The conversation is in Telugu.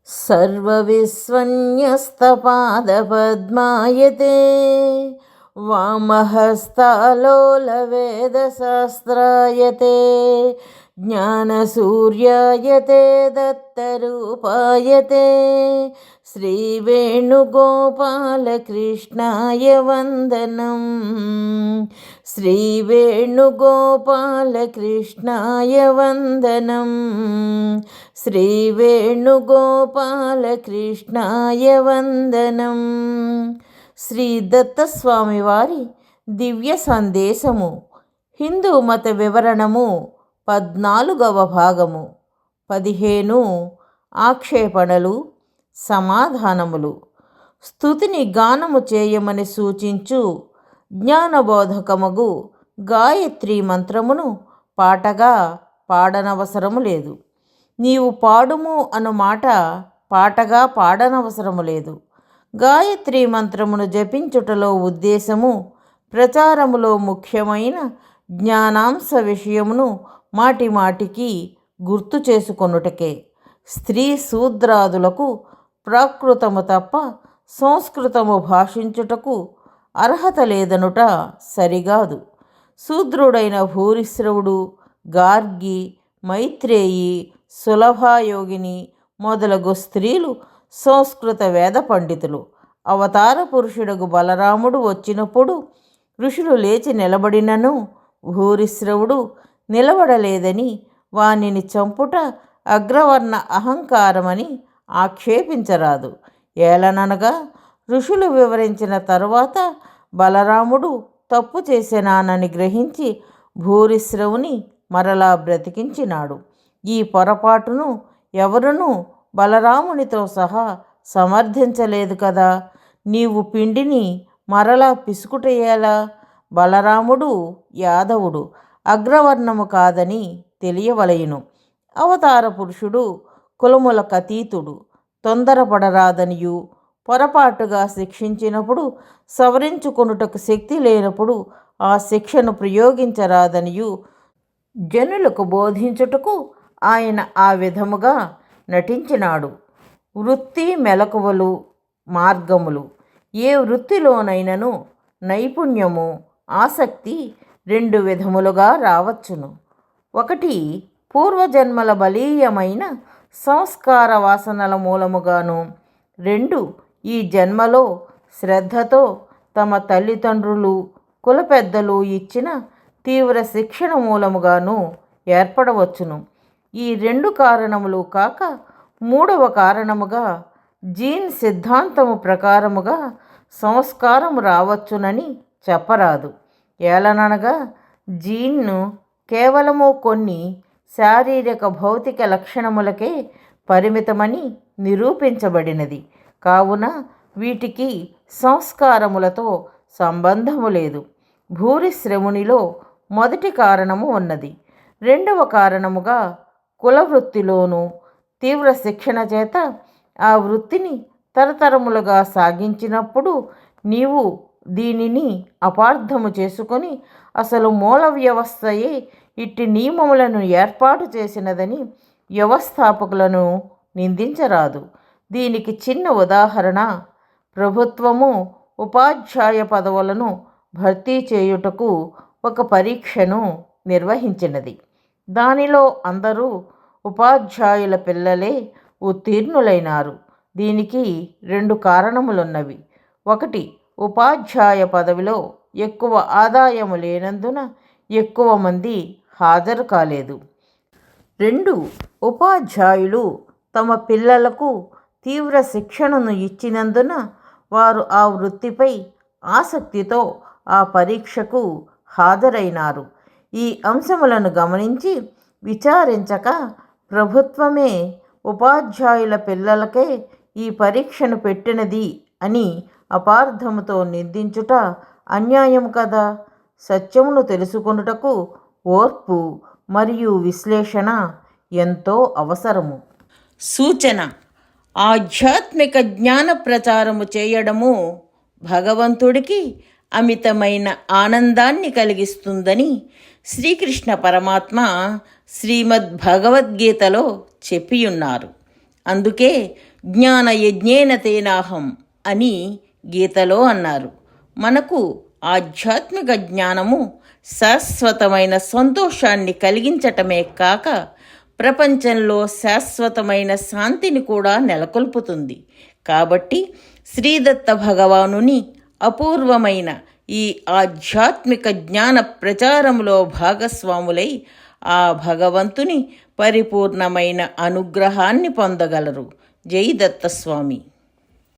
सर्वविस्वन्यस्तपादपद्मायते वामहस्तालोलवेदशास्त्रायते ज्ञानसूर्यायते दत्तरूपायते श्रीवेणुगोपालकृष्णाय वन्दनं श्रीवेणुगोपालकृष्णाय वन्दनं శ్రీవేణుగోపాలకృష్ణాయ వందనం. శ్రీ దత్తస్వామి వారి దివ్య సందేశము. హిందూ మత వివరణము 14వ భాగము. 15 ఆక్షేపణలు సమాధానములు. స్తుతిని గానము చేయమని సూచించు జ్ఞానబోధకమగు గాయత్రీ మంత్రమును పాటగా పాడనవసరము లేదు. నీవు పాడుము అను మాట పాటగా పాడనవసరము లేదు. గాయత్రీ మంత్రమును జపించుటలో ఉద్దేశము ప్రచారములో ముఖ్యమైన జ్ఞానాంశ విషయమును మాటిమాటికి గుర్తు చేసుకొనుటకే. స్త్రీ శూద్రాదులకు ప్రాకృతము తప్ప సంస్కృతము భాషించుటకు అర్హత లేదనుట సరిగాదు. శూద్రుడైన భూరిశ్రవుడు, గార్గి, మైత్రేయి, సులభాయోగిని మొదలగు స్త్రీలు సంస్కృత వేద పండితులు. అవతార పురుషుడగు బలరాముడు వచ్చినప్పుడు ఋషులు లేచి నిలబడినను భూరిశ్రవుడు నిలబడలేదని వానిని చంపుట అగ్రవర్ణ అహంకారమని ఆక్షేపించరాదు. ఏలననగా ఋషులు వివరించిన తరువాత బలరాముడు తప్పు చేసినానని గ్రహించి భూరిశ్రవుని మరలా బ్రతికించినాడు. ఈ పొరపాటును ఎవరునూ బలరామునితో సహా సమర్థించలేదు కదా. నీవు పిండిని మరలా పిసుకుటయ్యేలా? బలరాముడు యాదవుడు, అగ్రవర్ణము కాదని తెలియవలయును. అవతార పురుషుడు కులములకతీతుడు. తొందరపడరాదనియు, పొరపాటుగా శిక్షించినప్పుడు సవరించుకొనుటకు శక్తి లేనప్పుడు ఆ శిక్షను ప్రయోగించరాదనియు జనులకు బోధించుటకు ఆయన ఆ విధముగా నటించినాడు. వృత్తి మెలకువలు మార్గములు. ఏ వృత్తిలోనైనను నైపుణ్యము, ఆసక్తి 2 విధములుగా రావచ్చును. 1 పూర్వజన్మల బలీయమైన సంస్కార వాసనల మూలముగాను, 2 ఈ జన్మలో శ్రద్ధతో తమ తల్లిదండ్రులు, కుల పెద్దలు ఇచ్చిన తీవ్ర శిక్షణ మూలముగాను ఏర్పడవచ్చును. ఈ 2 కారణములు కాక 3వ కారణముగా జీన్ సిద్ధాంతము ప్రకారముగా సంస్కారము రావచ్చునని చెప్పరాదు. ఏలననగా జీన్ను కేవలము కొన్ని శారీరక భౌతిక లక్షణములకే పరిమితమని నిరూపించబడినది. కావున వీటికి సంస్కారములతో సంబంధము లేదు. భూరిశ్రవునిలో మొదటి కారణము ఉన్నది. 2వ కారణముగా కులవృత్తిలోనూ తీవ్ర శిక్షణ చేత ఆ వృత్తిని తరతరములుగా సాగించినప్పుడు నీవు దీనిని అపార్థము చేసుకొని అసలు మూల వ్యవస్థయే ఇట్టి నియమములను ఏర్పాటు చేసినదని వ్యవస్థాపకులను నిందించరాదు. దీనికి చిన్న ఉదాహరణ ప్రభుత్వము ఉపాధ్యాయ పదవులను భర్తీ చేయుటకు ఒక పరీక్షను నిర్వహించినది. దానిలో అందరూ ఉపాధ్యాయుల పిల్లలే ఉత్తీర్ణులైనారు. దీనికి 2 కారణములున్నవి. 1 ఉపాధ్యాయ పదవిలో ఎక్కువ ఆదాయము లేనందున ఎక్కువ మంది హాజరు కాలేదు. 2 ఉపాధ్యాయులు తమ పిల్లలకు తీవ్ర శిక్షణను ఇచ్చినందున వారు ఆ వృత్తిపై ఆసక్తితో ఆ పరీక్షకు హాజరైనారు. ఈ అంశములను గమనించి విచారించక ప్రభుత్వమే ఉపాధ్యాయుల పిల్లలకే ఈ పరీక్షను పెట్టినది అని అపార్థముతో నిందించుట అన్యాయం కదా. సత్యమును తెలుసుకొనుటకు ఓర్పు మరియు విశ్లేషణ ఎంతో అవసరము. సూచన: ఆధ్యాత్మిక జ్ఞాన ప్రచారము చేయడము భగవంతుడికి అమితమైన ఆనందాన్ని కలిగిస్తుందని శ్రీకృష్ణ పరమాత్మ శ్రీమద్ భగవద్గీతలో చెప్పియున్నారు. అందుకే జ్ఞానయజ్ఞేన తేనాహం అని గీతలో అన్నారు. మనకు ఆధ్యాత్మిక జ్ఞానము శాశ్వతమైన సంతోషాన్ని కలిగించటమే కాక ప్రపంచంలో శాశ్వతమైన శాంతిని కూడా నెలకొల్పుతుంది. కాబట్టి శ్రీదత్త భగవానుని అపూర్వమైన ఈ ఆధ్యాత్మిక జ్ఞాన ప్రచారములో భాగస్వాములై ఆ భగవంతుని పరిపూర్ణమైన అనుగ్రహాన్ని పొందగలరు. జై దత్తస్వామి.